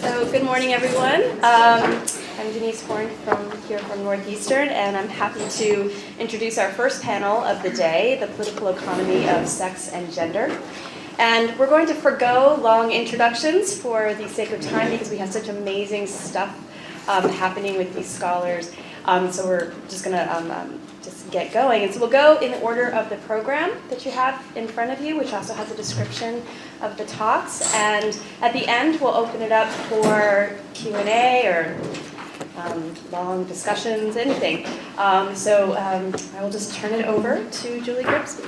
So good morning, everyone. I'm Denise from Northeastern, and I'm happy to introduce our first panel of the day, the political economy of sex and gender. And we're going to forego long introductions for the sake of time because we have such amazing stuff happening with these scholars. So we're just going to just get going. And so we'll go in the order of the program that you have in front of you, which also has a description of the talks. And at the end, we'll open it up for Q&A or long discussions, anything. So I will just turn it over to Juli Grigsby.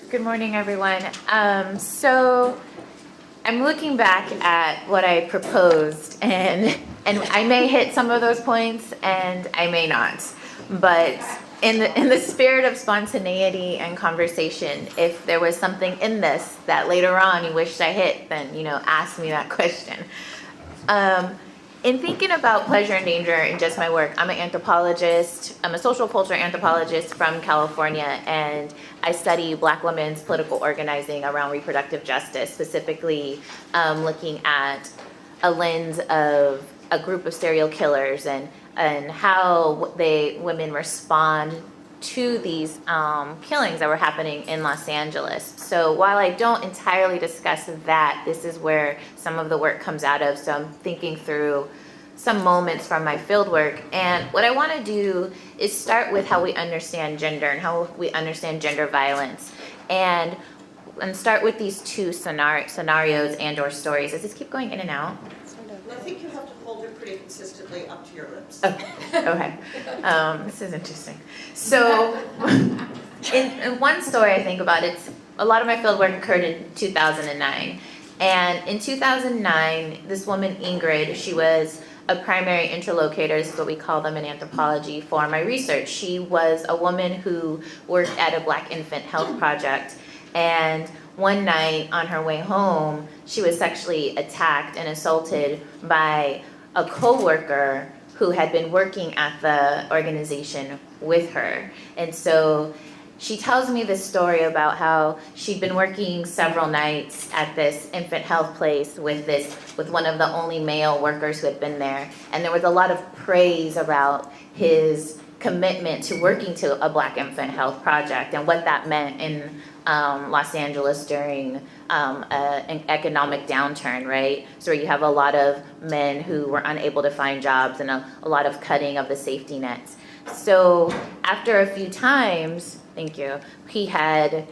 Good morning, everyone. So I'm looking back at what I proposed, and I may hit some of those points, and I may not. But in the spirit of spontaneity and conversation, if there was something in this that later on you wished I hit, then ask me that question. In thinking about pleasure and danger in just my work, I'm an anthropologist. I'm a social culture anthropologist from California, and I study Black women's political organizing around reproductive justice, specifically looking at a lens of a group of serial killers and how women respond to these killings that were happening in Los Angeles. So while I don't entirely discuss that, this is where some of the work comes out of. So I'm thinking through some moments from my field work. And what I want to do is start with how we understand gender and how we understand gender violence. And start with these two scenarios and or stories. Does this keep going in and out? I think you have to hold it pretty consistently up to your lips. Okay. This is interesting. So, in one story I think about, a lot of my field work occurred in 2009. And in 2009, this woman, Ingrid, she was a primary interlocutor, this is what we call them in anthropology, for my research. She was a woman who worked at a Black infant health project. And one night on her way home, she was sexually attacked and assaulted by a co-worker who had been working at the organization with her. And so she tells me this story about how she'd been working several nights at this infant health place with one of the only male workers who had been there. And there was a lot of praise about his commitment to working to a Black infant health project and what that meant in Los Angeles during an economic downturn, right? So you have a lot of men who were unable to find jobs and a lot of cutting of the safety nets. So after a few times, thank you, he had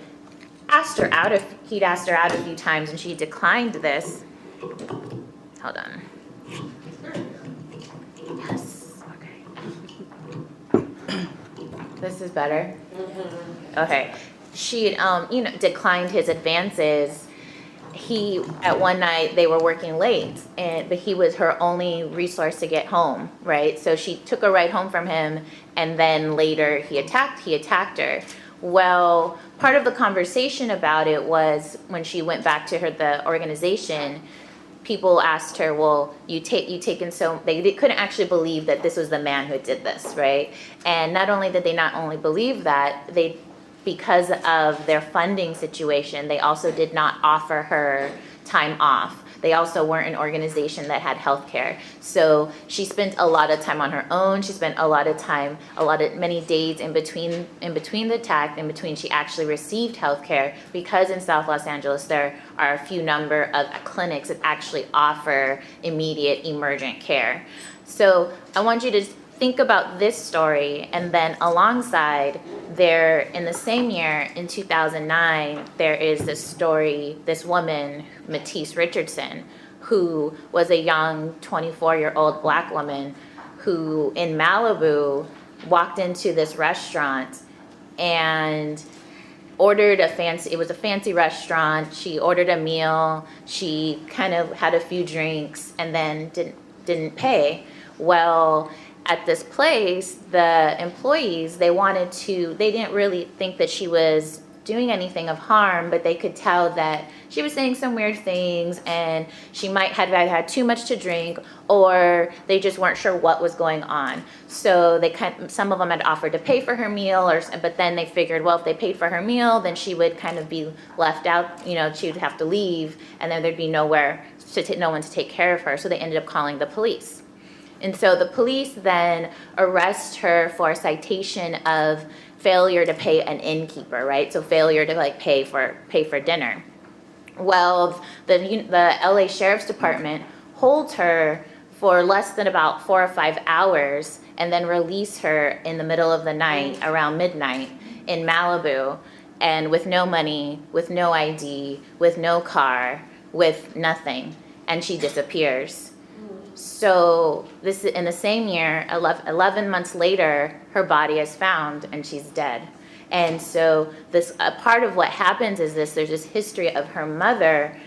asked her out a few times and she declined this. Hold on. Yes, okay. This is better? Okay. She had, declined his advances. At one night, they were working late, but he was her only resource to get home, right? So she took a ride home from him, and then later he attacked her. Well, part of the conversation about it was when she went back to the organization, people asked her, well, they couldn't actually believe that this was the man who did this, right? And not only did they not only believe that, because of their funding situation, they also did not offer her time off. They also weren't an organization that had health care. So she spent a lot of time on her own. She spent many days in between the attack, in between she actually received health care, because in South Los Angeles there are a few number of clinics that actually offer immediate emergent care. So I want you to think about this story, and then alongside there, in the same year, in 2009, there is this woman, Matisse Richardson, who was a young 24-year-old Black woman who in Malibu walked into this restaurant and ordered it was a fancy restaurant. She ordered a meal, she kind of had a few drinks and then didn't pay. Well, at this place, the employees, they didn't really think that she was doing anything of harm, but they could tell that she was saying some weird things and she might have had too much to drink, or they just weren't sure what was going on. So some of them had offered to pay for her meal, but then they figured, well, if they paid for her meal, then she would kind of be left out, she would have to leave, and then there'd be no one to take care of her. So they ended up calling the police. And so the police then arrest her for citation of failure to pay an innkeeper, right? So failure to pay for dinner. Well, the LA Sheriff's Department holds her for less than about 4 or 5 hours and then release her in the middle of the night, around midnight, in Malibu, and with no money, with no ID, with no car, with nothing, and she disappears. So this in the same year, 11 months later, her body is found and she's dead. And so a part of what happens is there's this history of her mother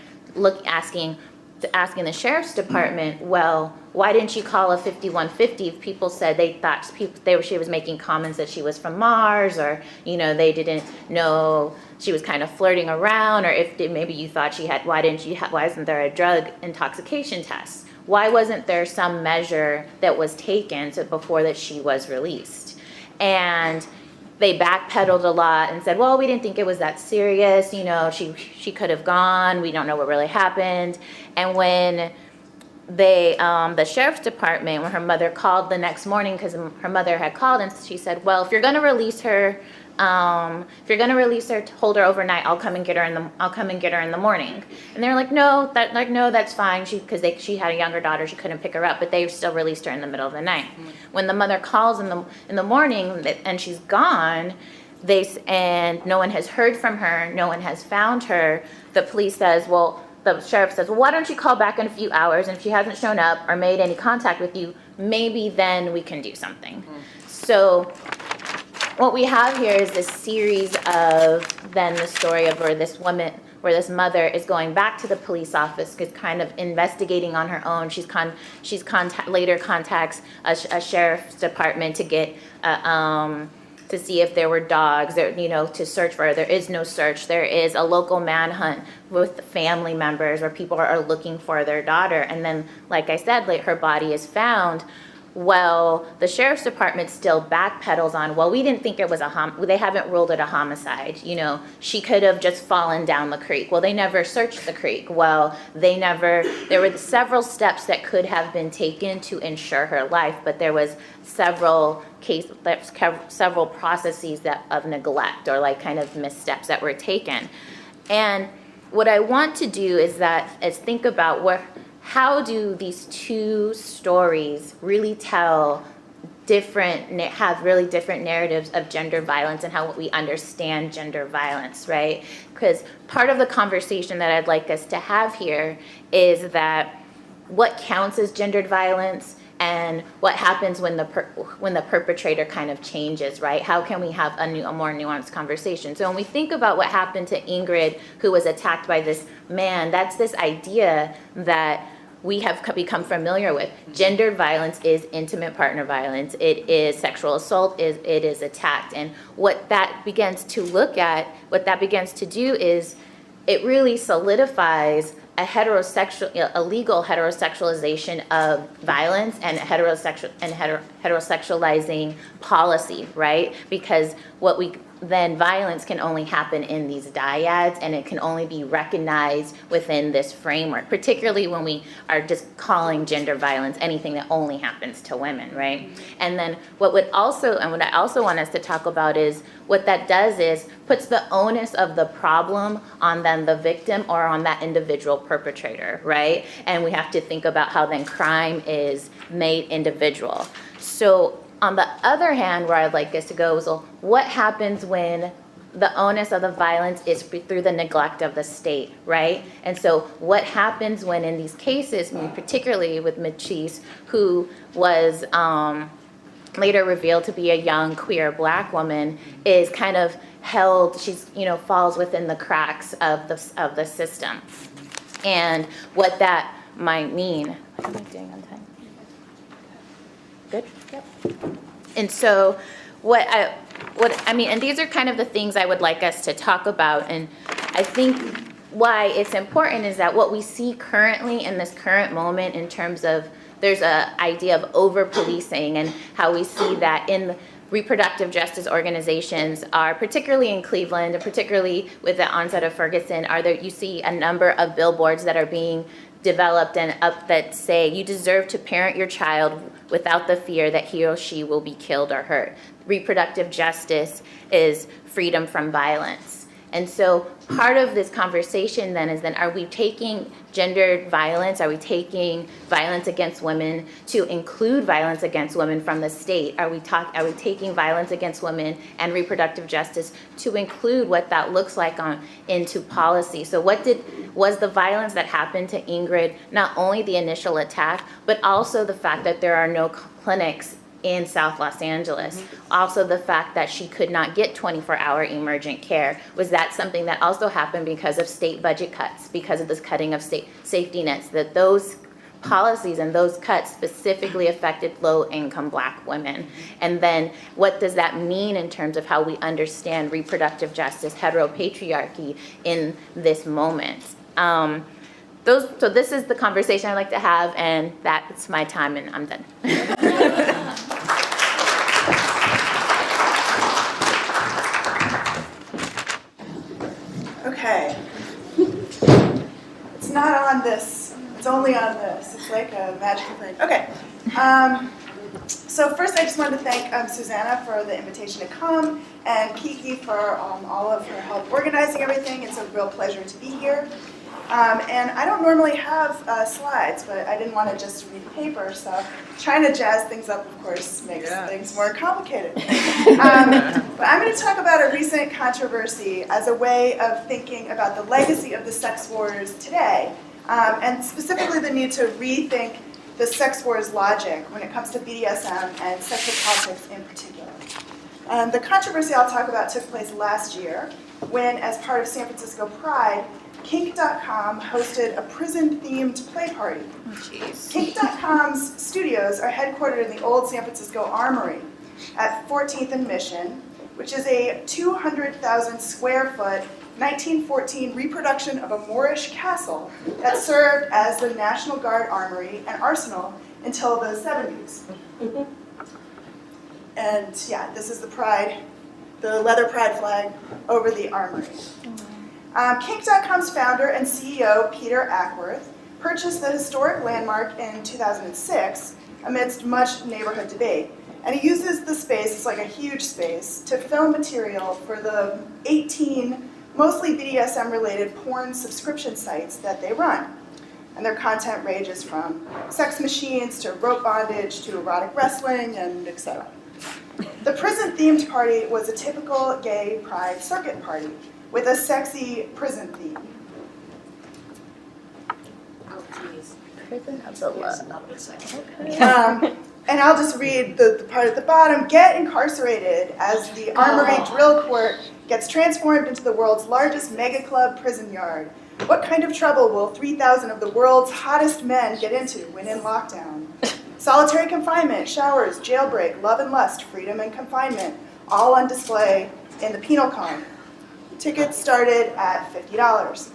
asking the sheriff's department, well, why didn't you call a 5150 if people said they thought she was making comments that she was from Mars, or they didn't know she was kind of flirting around, or if maybe you thought she had, why isn't there a drug intoxication test? Why wasn't there some measure that was taken before that she was released? And they backpedaled a lot and said, well, we didn't think it was that serious. She could have gone. We don't know what really happened. And when the sheriff's department, when her mother called the next morning, because her mother had called, and she said, well, if you're going to release her, hold her overnight, I'll come and get her in the morning. And they're like, no, that's fine. Because she had a younger daughter, she couldn't pick her up, but they still released her in the middle of the night. Mm-hmm. When the mother calls in the morning and she's gone, and no one has heard from her, no one has found her, the sheriff says, well, why don't you call back in a few hours, and if she hasn't shown up or made any contact with you, maybe then we can do something. Mm-hmm. So what we have here is this series of then the story of where this mother is going back to the police office, is kind of investigating on her own. Later contacts a sheriff's department to get to see if there were dogs, to search for her. There is no search. There is a local manhunt with family members where people are looking for their daughter. And then, like I said, her body is found. Well, the sheriff's department still backpedals on, well, we didn't think it was they haven't ruled it a homicide. She could have just fallen down the creek. Well, they never searched the creek. Well, there were several steps that could have been taken to ensure her life, but there was several processes of neglect or kind of missteps that were taken. And what I want to do is think about how do these two stories really have really different narratives of gender violence and how we understand gender violence, right? Because part of the conversation that I'd like us to have here is that what counts as gendered violence and what happens when the perpetrator kind of changes, right? How can we have a more nuanced conversation? So when we think about what happened to Ingrid, who was attacked by this man, that's this idea that we have become familiar with. Gendered violence is intimate partner violence. It is sexual assault. It is attacked. And what that begins to do is it really solidifies a legal heterosexualization of violence and heterosexualizing policy, right? Because then violence can only happen in these dyads, and it can only be recognized within this framework, particularly when we are just calling gender violence anything that only happens to women, right? And then what I also want us to talk about is what that does is puts the onus of the problem on then the victim or on that individual perpetrator, right? And we have to think about how then crime is made individual. So on the other hand, where I'd like us to go is, well, what happens when the onus of the violence is through the neglect of the state, right? And so what happens when in these cases, particularly with Matisse, who was later revealed to be a young queer black woman, is kind of held, falls within the cracks of the system. And what that might mean. What am I doing on time? Good? Yep. And so what and these are kind of the things I would like us to talk about. And I think why it's important is that what we see currently in this current moment in terms of there's a idea of over-policing and how we see that in reproductive justice organizations are, particularly in Cleveland, and particularly with the onset of Ferguson, you see a number of billboards that are being developed and up that say you deserve to parent your child without the fear that he or she will be killed or hurt. Reproductive justice is freedom from violence. And so part of this conversation then is are we taking gendered violence, are we taking violence against women to include violence against women from the state? Are we taking violence against women and reproductive justice to include what that looks like into policy? So was the violence that happened to Ingrid not only the initial attack, but also the fact that there are no clinics in South Los Angeles. Also the fact that she could not get 24-hour emergent care. Was that something that also happened because of state budget cuts, because of this cutting of state safety nets, that those policies and those cuts specifically affected low-income Black women? And then what does that mean in terms of how we understand reproductive justice, heteropatriarchy in this moment? So this is the conversation I'd like to have, and that's my time, and I'm done. Okay. It's not on this. It's only on this. It's like a magical thing. Okay. So first I just wanted to thank Susanna for the invitation to come, and Kiki for all of her help organizing everything. It's a real pleasure to be here. And I don't normally have slides, but I didn't want to just read paper, so trying to jazz things up, of course, makes things more complicated. But I'm going to talk about a recent controversy as a way of thinking about the legacy of the sex wars today, and specifically the need to rethink the sex wars logic when it comes to BDSM and sexual politics in particular. The controversy I'll talk about took place last year when, as part of San Francisco Pride, Kink.com hosted a prison-themed play party. Oh, jeez. Kink.com's studios are headquartered in the old San Francisco Armory at 14th and Mission, which is a 200,000 square foot 1914 reproduction of a Moorish castle that served as the National Guard Armory and Arsenal until the 70s. And yeah, this is the pride, the leather pride flag over the armory. Kink.com's founder and CEO, Peter Ackworth, purchased the historic landmark in 2006 amidst much neighborhood debate. And he uses the space, it's like a huge space, to film material for the 18 mostly BDSM-related porn subscription sites that they run. And their content ranges from sex machines to rope bondage to erotic wrestling and etc. The prison-themed party was a typical gay pride circuit party with a sexy prison theme. Oh, geez. Prison of the love. And I'll just read the part at the bottom. Get incarcerated as the Armory Drill Court gets transformed into the world's largest mega club prison yard. What kind of trouble will 3,000 of the world's hottest men get into when in lockdown? Solitary confinement, showers, jailbreak, love and lust, freedom and confinement, all on display in the penal colony. Tickets started at $50.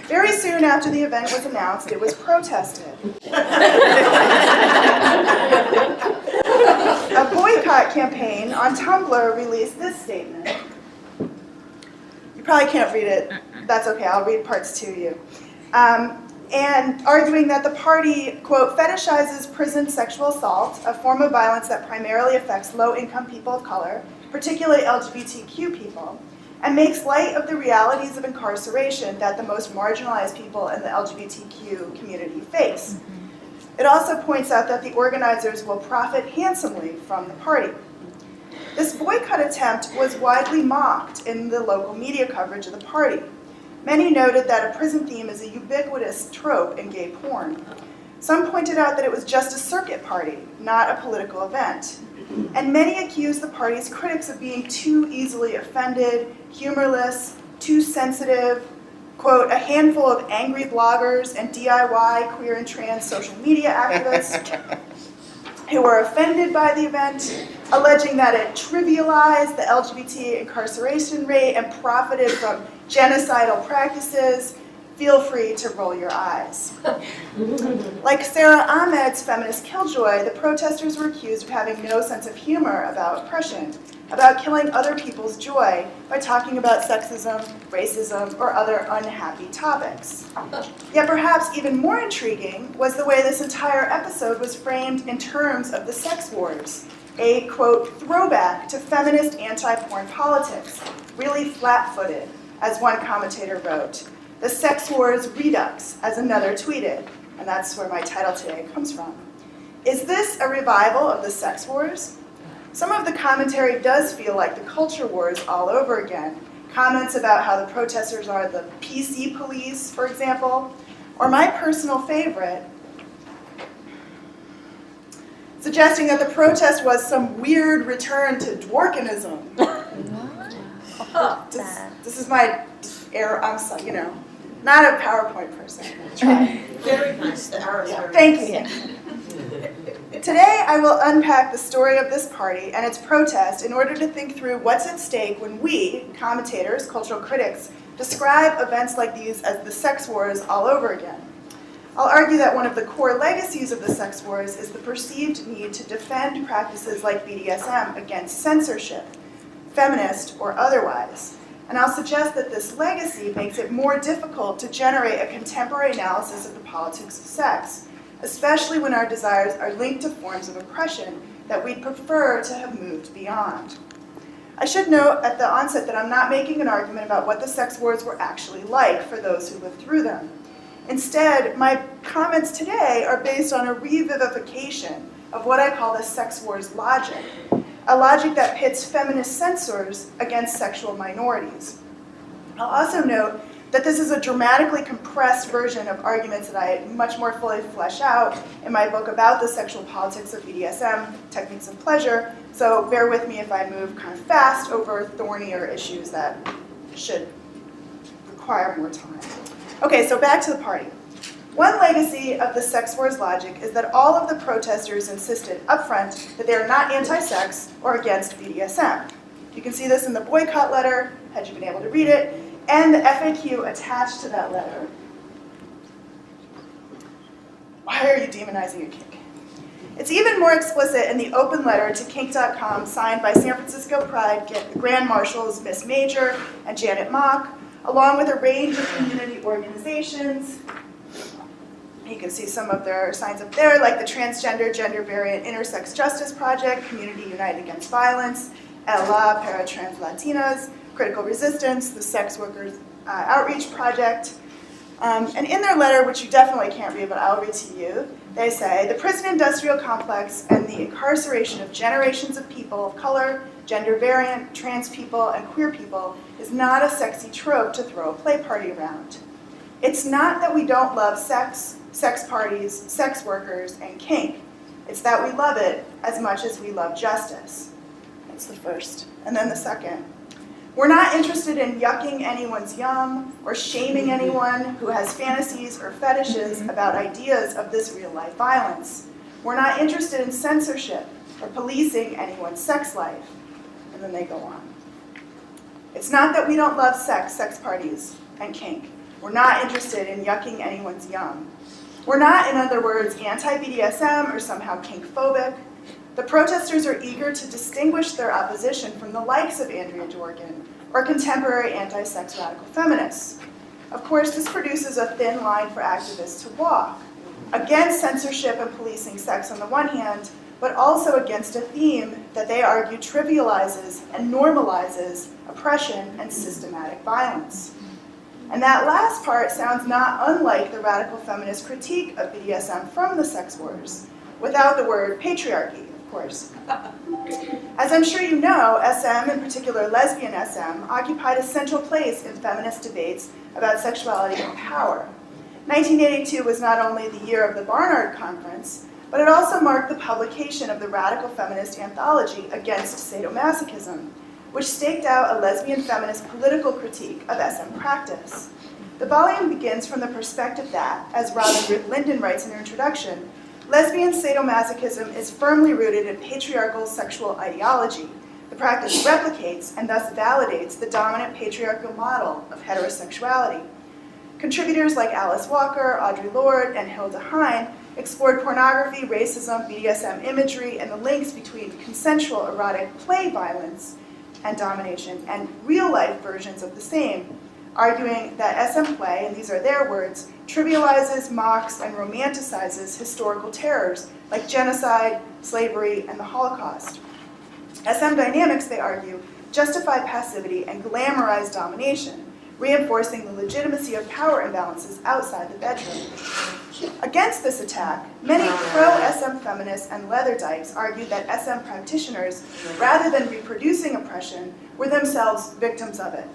Very soon after the event was announced, it was protested. A boycott campaign on Tumblr released this statement. You probably can't read it. That's okay, I'll read parts to you. And arguing that the party, quote, fetishizes prison sexual assault, a form of violence that primarily affects low-income people of color, particularly LGBTQ people, and makes light of the realities of incarceration that the most marginalized people in the LGBTQ community face. It also points out that the organizers will profit handsomely from the party. This boycott attempt was widely mocked in the local media coverage of the party. Many noted that a prison theme is a ubiquitous trope in gay porn. Some pointed out that it was just a circuit party, not a political event. And many accused the party's critics of being too easily offended, humorless, too sensitive, quote, a handful of angry bloggers and DIY queer and trans social media activists who were offended by the event alleging that it trivialized the LGBT incarceration rate and profited from genocidal practices. Feel free to roll your eyes. Like Sarah Ahmed's feminist killjoy, the protesters were accused of having no sense of humor about oppression, about killing other people's joy by talking about sexism, racism, or other unhappy topics. Yet perhaps even more intriguing was the way this entire episode was framed in terms of the sex wars, a, quote, throwback to feminist anti-porn politics, really flat-footed, as one commentator wrote. The sex wars Redux, as another tweeted, and that's where my title today comes from. Is this a revival of the sex wars? Some of the commentary does feel like the culture wars all over again. Comments about how the protesters are the PC police, for example, or my personal favorite, suggesting that the protest was some weird return to dworkinism. This is my error, I'm sorry, not a PowerPoint person. Try. Very nice, the arrows are. Thank you. Today, I will unpack the story of this party and its protest in order to think through what's at stake when we, commentators, cultural critics, describe events like these as the sex wars all over again. I'll argue that one of the core legacies of the sex wars is the perceived need to defend practices like BDSM against censorship, feminist or otherwise. And I'll suggest that this legacy makes it more difficult to generate a contemporary analysis of the politics of sex, especially when our desires are linked to forms of oppression that we'd prefer to have moved beyond. I should note at the onset that I'm not making an argument about what the sex wars were actually like for those who lived through them. Instead, my comments today are based on a revivification of what I call the sex wars logic, a logic that pits feminist censors against sexual minorities. I'll also note that this is a dramatically compressed version of arguments that I much more fully flesh out in my book about the sexual politics of BDSM, Techniques of Pleasure, so bear with me if I move kind of fast over thornier issues that should require more time. Okay, so back to the party. One legacy of the sex wars logic is that all of the protesters insisted upfront that they are not anti-sex or against BDSM. You can see this in the boycott letter, had you been able to read it, and the FAQ attached to that letter. Why are you demonizing a kink? It's even more explicit in the open letter to kink.com signed by San Francisco Pride Grand Marshals Miss Major and Janet Mock, along with a range of community organizations. You can see some of their signs up there, like the Transgender, Gender Variant Intersex Justice Project, Community United Against Violence, ELA, Paratrans Latinas, Critical Resistance, the Sex Workers Outreach Project. And in their letter, which you definitely can't read, but I'll read to you, they say, the prison industrial complex and the incarceration of generations of people of color, gender variant, trans people, and queer people is not a sexy trope to throw a play party around. It's not that we don't love sex, sex parties, sex workers, and kink. It's that we love it as much as we love justice. That's the first. And then the second. We're not interested in yucking anyone's yum or shaming anyone who has fantasies or fetishes about ideas of this real-life violence. We're not interested in censorship or policing anyone's sex life. And then they go on. It's not that we don't love sex, sex parties, and kink. We're not interested in yucking anyone's yum. We're not, in other words, anti-BDSM or somehow kink-phobic. The protesters are eager to distinguish their opposition from the likes of Andrea Dworkin or contemporary anti-sex radical feminists. Of course, this produces a thin line for activists to walk, against censorship and policing sex on the one hand, but also against a theme that they argue trivializes and normalizes oppression and systematic violence. And that last part sounds not unlike the radical feminist critique of BDSM from the sex wars, without the word patriarchy, of course. As I'm sure you know, SM, in particular lesbian SM, occupied a central place in feminist debates about sexuality and power. 1982 was not only the year of the Barnard Conference, but it also marked the publication of the radical feminist anthology Against Sadomasochism, which staked out a lesbian feminist political critique of SM practice. The volume begins from the perspective that, as Robin Ruth Linden writes in her introduction, Lesbian sadomasochism is firmly rooted in patriarchal sexual ideology. The practice replicates and thus validates the dominant patriarchal model of heterosexuality. Contributors like Alice Walker, Audre Lorde, and Hilda Hein explored pornography, racism, BDSM imagery, and the links between consensual erotic play violence and domination and real-life versions of the same, arguing that SM play, and these are their words, trivializes, mocks, and romanticizes historical terrors like genocide, slavery, and the Holocaust. SM dynamics, they argue, justify passivity and glamorize domination, reinforcing the legitimacy of power imbalances outside the bedroom. Against this attack, many pro-SM feminists and leather dykes argued that SM practitioners, rather than reproducing oppression, were themselves victims of it.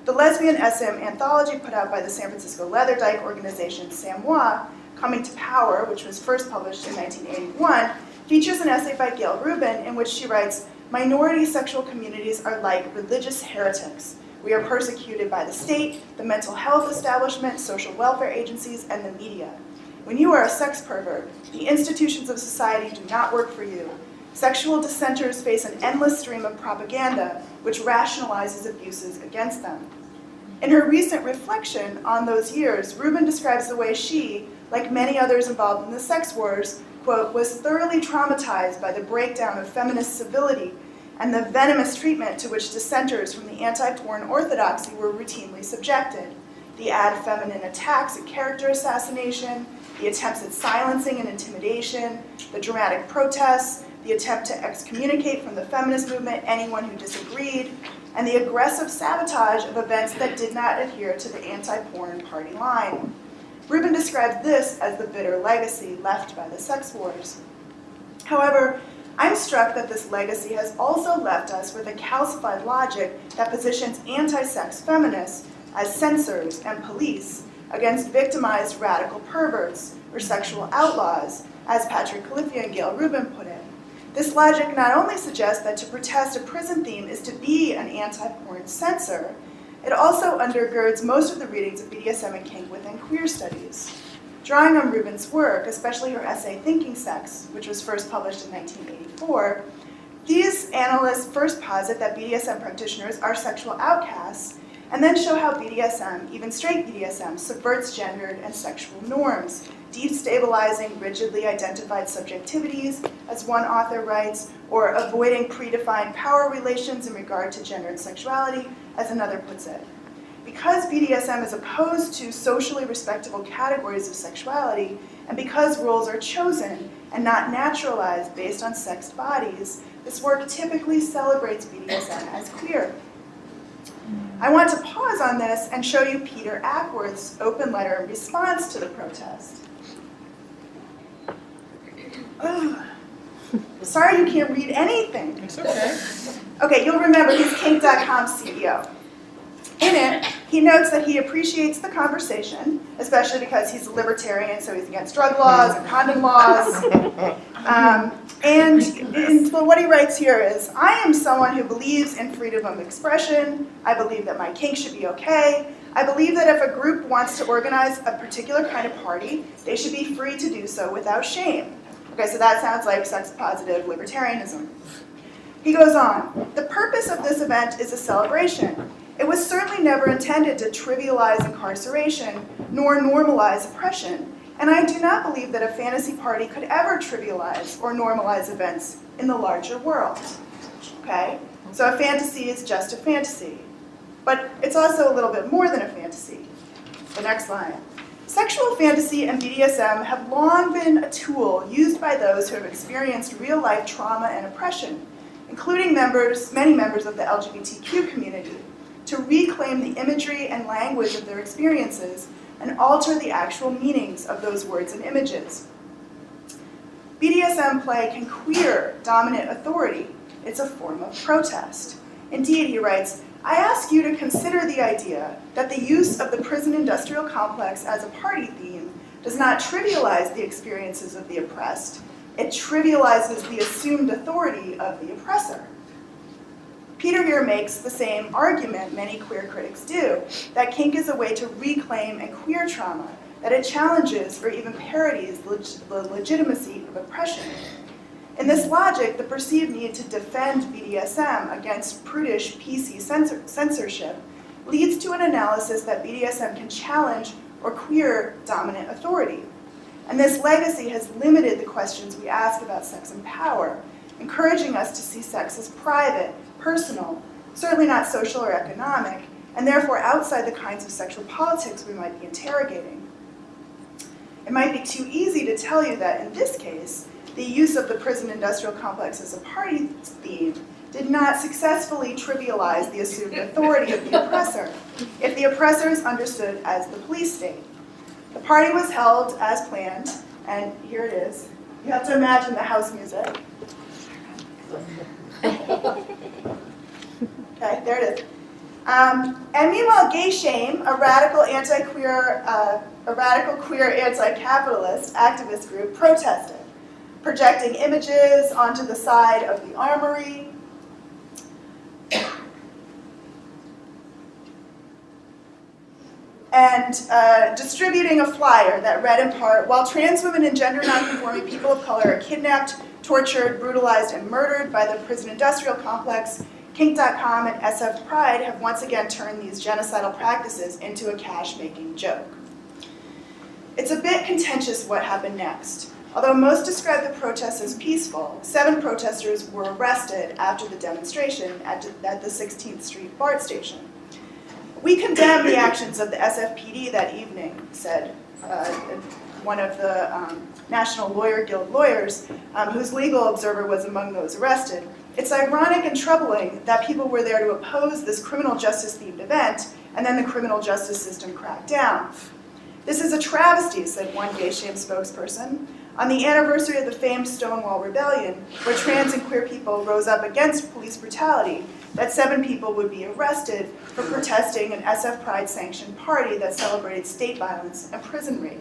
The lesbian SM anthology put out by the San Francisco leather dyke organization Samoa, Coming to Power, which was first published in 1981, features an essay by Gail Rubin in which she writes, "Minority sexual communities are like religious heretics. We are persecuted by the state, the mental health establishment, social welfare agencies, and the media. When you are a sex pervert, the institutions of society do not work for you. Sexual dissenters face an endless stream of propaganda which rationalizes abuses against them." In her recent reflection on those years, Rubin describes the way she, like many others involved in the sex wars, quote, "was thoroughly traumatized by the breakdown of feminist civility and the venomous treatment to which dissenters from the anti-porn orthodoxy were routinely subjected. The ad feminine attacks at character assassination, the attempts at silencing and intimidation, the dramatic protests, the attempt to excommunicate from the feminist movement anyone who disagreed, and the aggressive sabotage of events that did not adhere to the anti-porn party line." Rubin describes this as the bitter legacy left by the sex wars. However, I'm struck that this legacy has also left us with a calcified logic that positions anti-sex feminists as censors and police against victimized radical perverts or sexual outlaws, as Patrick Califia and Gail Rubin put it. This logic not only suggests that to protest a prison theme is to be an anti-porn censor, it also undergirds most of the readings of BDSM and kink within queer studies. Drawing on Rubin's work, especially her essay Thinking Sex, which was first published in 1984, these analysts first posit that BDSM practitioners are sexual outcasts, and then show how BDSM, even straight BDSM, subverts gendered and sexual norms, destabilizing rigidly identified subjectivities, as one author writes, or avoiding predefined power relations in regard to gender and sexuality, as another puts it. Because BDSM is opposed to socially respectable categories of sexuality, and because roles are chosen and not naturalized based on sexed bodies, this work typically celebrates BDSM as queer. I want to pause on this and show you Peter Ackworth's open letter in response to the protest. Ugh. Sorry you can't read anything. It's okay. Okay, you'll remember he's Kink.com's CEO. In it, he notes that he appreciates the conversation, especially because he's a libertarian, so he's against drug laws and condom laws. So what he writes here is, "I am someone who believes in freedom of expression. I believe that my kink should be okay. I believe that if a group wants to organize a particular kind of party, they should be free to do so without shame." Okay, so that sounds like sex-positive libertarianism. He goes on, "The purpose of this event is a celebration. It was certainly never intended to trivialize incarceration nor normalize oppression, and I do not believe that a fantasy party could ever trivialize or normalize events in the larger world." Okay? So a fantasy is just a fantasy. But it's also a little bit more than a fantasy. The next line. "Sexual fantasy and BDSM have long been a tool used by those who have experienced real-life trauma and oppression, including many members of the LGBTQ community, to reclaim the imagery and language of their experiences and alter the actual meanings of those words and images. BDSM play can queer dominant authority. It's a form of protest. Indeed," he writes, "I ask you to consider the idea that the use of the prison industrial complex as a party theme does not trivialize the experiences of the oppressed. It trivializes the assumed authority of the oppressor." Peter here makes the same argument many queer critics do, that kink is a way to reclaim and queer trauma, that it challenges or even parodies the legitimacy of oppression. In this logic, the perceived need to defend BDSM against prudish PC censorship leads to an analysis that BDSM can challenge or queer dominant authority. And this legacy has limited the questions we ask about sex and power, encouraging us to see sex as private, personal, certainly not social or economic, and therefore outside the kinds of sexual politics we might be interrogating. It might be too easy to tell you that in this case, the use of the prison industrial complex as a party theme did not successfully trivialize the assumed authority of the oppressor, if the oppressor is understood as the police state. The party was held as planned, and here it is. You have to imagine the house music. Okay, there it is. And meanwhile, Gay Shame, a radical queer anti-capitalist activist group, protested, projecting images onto the side of the armory. And distributing a flyer that read in part, while trans women and gender nonconforming people of color are kidnapped, tortured, brutalized, and murdered by the prison industrial complex, Kink.com and SF Pride have once again turned these genocidal practices into a cash-making joke. It's a bit contentious what happened next. Although most describe the protests as peaceful, 7 protesters were arrested after the demonstration at the 16th Street BART station. We condemn the actions of the SFPD that evening, said one of the National Lawyer Guild lawyers, whose legal observer was among those arrested. It's ironic and troubling that people were there to oppose this criminal justice-themed event, and then the criminal justice system cracked down. This is a travesty, said one Gay Shame spokesperson. On the anniversary of the famed Stonewall Rebellion, where trans and queer people rose up against police brutality, that 7 people would be arrested for protesting an SF Pride-sanctioned party that celebrated state violence and prison rape.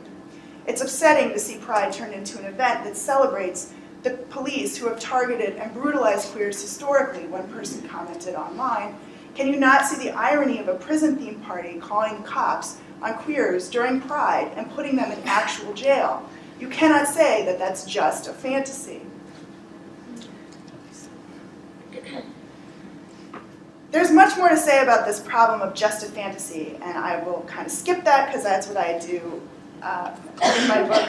It's upsetting to see Pride turned into an event that celebrates the police who have targeted and brutalized queers historically, one person commented online. Can you not see the irony of a prison-themed party calling the cops on queers during Pride and putting them in actual jail? You cannot say that that's just a fantasy. There's much more to say about this problem of just a fantasy, and I will kind of skip that because that's what I do in my book,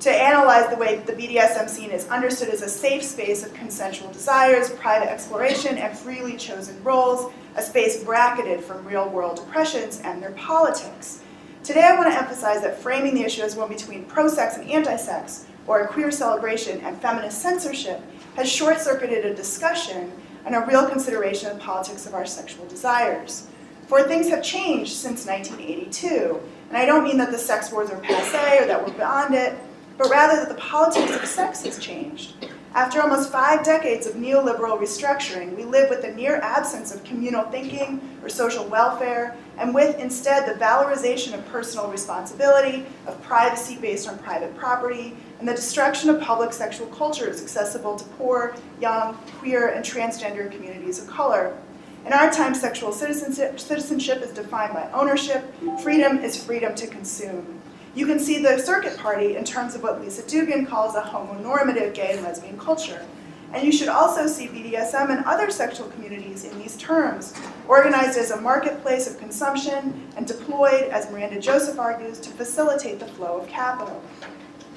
to analyze the way the BDSM scene is understood as a safe space of consensual desires, private exploration, and freely chosen roles, a space bracketed from real-world oppressions and their politics. Today I want to emphasize that framing the issue as one between pro-sex and anti-sex, or a queer celebration and feminist censorship, has short-circuited a discussion and a real consideration of the politics of our sexual desires. For things have changed since 1982, and I don't mean that the sex wars are passé or that we're beyond it, but rather that the politics of sex has changed. After almost 5 decades of neoliberal restructuring, we live with a near absence of communal thinking or social welfare, and with instead the valorization of personal responsibility, of privacy based on private property, and the destruction of public sexual cultures accessible to poor, young, queer, and transgender communities of color. In our time, sexual citizenship is defined by ownership. Freedom is freedom to consume. You can see the circuit party in terms of what Lisa Dugan calls a homonormative gay and lesbian culture. And you should also see BDSM and other sexual communities in these terms, organized as a marketplace of consumption and deployed, as Miranda Joseph argues, to facilitate the flow of capital.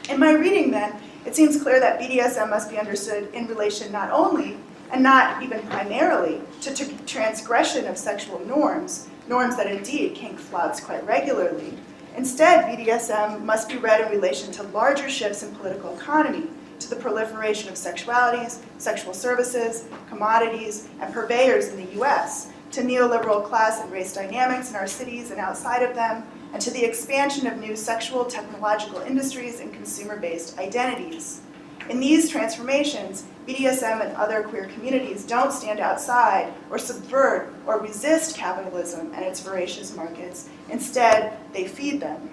In my reading, then, it seems clear that BDSM must be understood in relation not only, and not even primarily, to transgression of sexual norms, norms that indeed kink flouts quite regularly. Instead, BDSM must be read in relation to larger shifts in political economy, to the proliferation of sexualities, sexual services, commodities, and purveyors in the US, to neoliberal class and race dynamics in our cities and outside of them, and to the expansion of new sexual technological industries and consumer-based identities. In these transformations, BDSM and other queer communities don't stand outside or subvert or resist capitalism and its voracious markets. Instead, they feed them.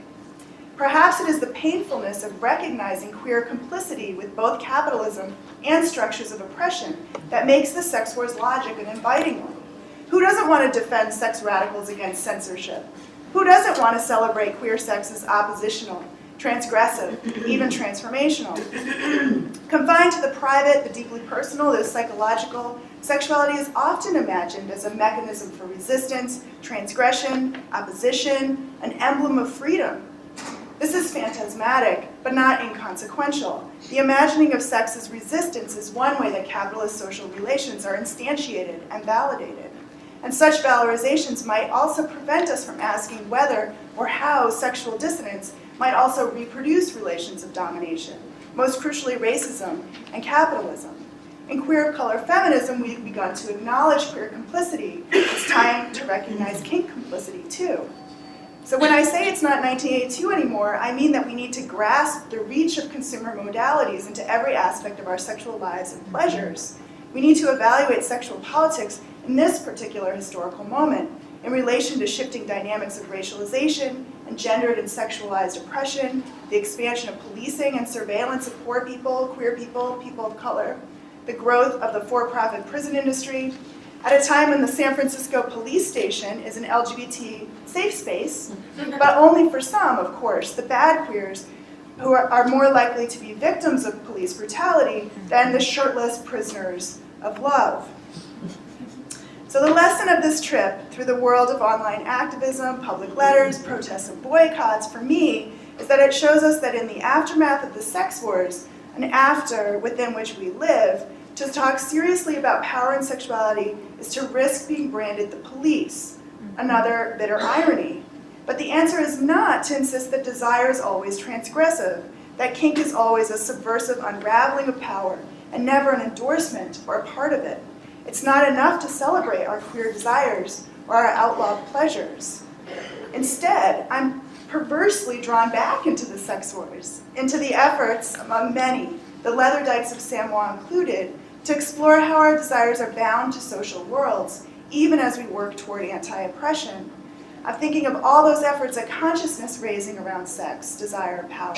Perhaps it is the painfulness of recognizing queer complicity with both capitalism and structures of oppression that makes the sex wars logic an inviting one. Who doesn't want to defend sex radicals against censorship? Who doesn't want to celebrate queer sex as oppositional, transgressive, even transformational? Confined to the private, the deeply personal, the psychological, sexuality is often imagined as a mechanism for resistance, transgression, opposition, an emblem of freedom. This is phantasmatic, but not inconsequential. The imagining of sex as resistance is one way that capitalist social relations are instantiated and validated. And such valorizations might also prevent us from asking whether or how sexual dissonance might also reproduce relations of domination, most crucially racism and capitalism. In queer of color feminism, we've begun to acknowledge queer complicity. It's time to recognize kink complicity too. So when I say it's not 1982 anymore, I mean that we need to grasp the reach of consumer modalities into every aspect of our sexual lives and pleasures. We need to evaluate sexual politics in this particular historical moment in relation to shifting dynamics of racialization and gendered and sexualized oppression, the expansion of policing and surveillance of poor people, queer people, people of color, the growth of the for-profit prison industry, at a time when the San Francisco police station is an LGBT safe space, but only for some, of course, the bad queers who are more likely to be victims of police brutality than the shirtless prisoners of love. So the lesson of this trip through the world of online activism, public letters, protests, and boycotts, for me, is that it shows us that in the aftermath of the sex wars, an after within which we live, to talk seriously about power and sexuality is to risk being branded the police, another bitter irony. But the answer is not to insist that desire is always transgressive, that kink is always a subversive unraveling of power, and never an endorsement or a part of it. It's not enough to celebrate our queer desires or our outlawed pleasures. Instead, I'm perversely drawn back into the sex wars, into the efforts, among many, the Leatherdykes of Samoa included, to explore how our desires are bound to social worlds, even as we work toward anti-oppression. I'm thinking of all those efforts at consciousness raising around sex, desire, power,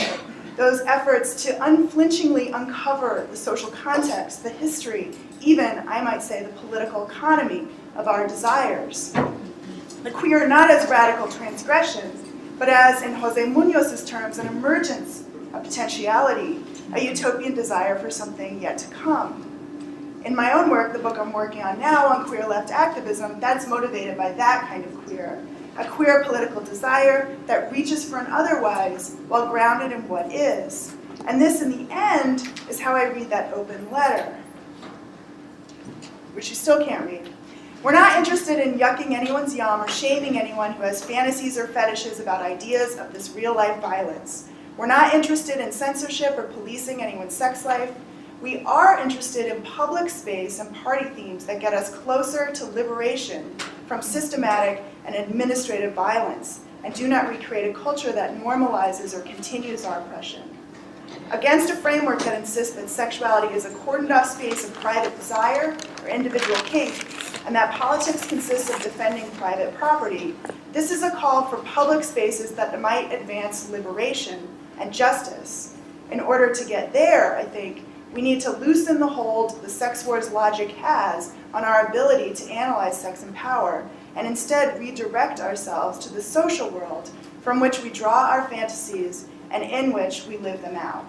those efforts to unflinchingly uncover the social context, the history, even, I might say, the political economy of our desires. The queer not as radical transgressions, but as, in Jose Munoz's terms, an emergence, a potentiality, a utopian desire for something yet to come. In my own work, the book I'm working on now on queer left activism, that's motivated by that kind of queer. A queer political desire that reaches for an otherwise while grounded in what is. And this, in the end, is how I read that open letter, which you still can't read. We're not interested in yucking anyone's yum or shaming anyone who has fantasies or fetishes about ideas of this real-life violence. We're not interested in censorship or policing anyone's sex life. We are interested in public space and party themes that get us closer to liberation from systematic and administrative violence, and do not recreate a culture that normalizes or continues our oppression. Against a framework that insists that sexuality is a cordoned off space of private desire or individual kink, and that politics consists of defending private property, this is a call for public spaces that might advance liberation and justice. In order to get there, I think, we need to loosen the hold the sex wars logic has on our ability to analyze sex and power, and instead redirect ourselves to the social world from which we draw our fantasies and in which we live them out.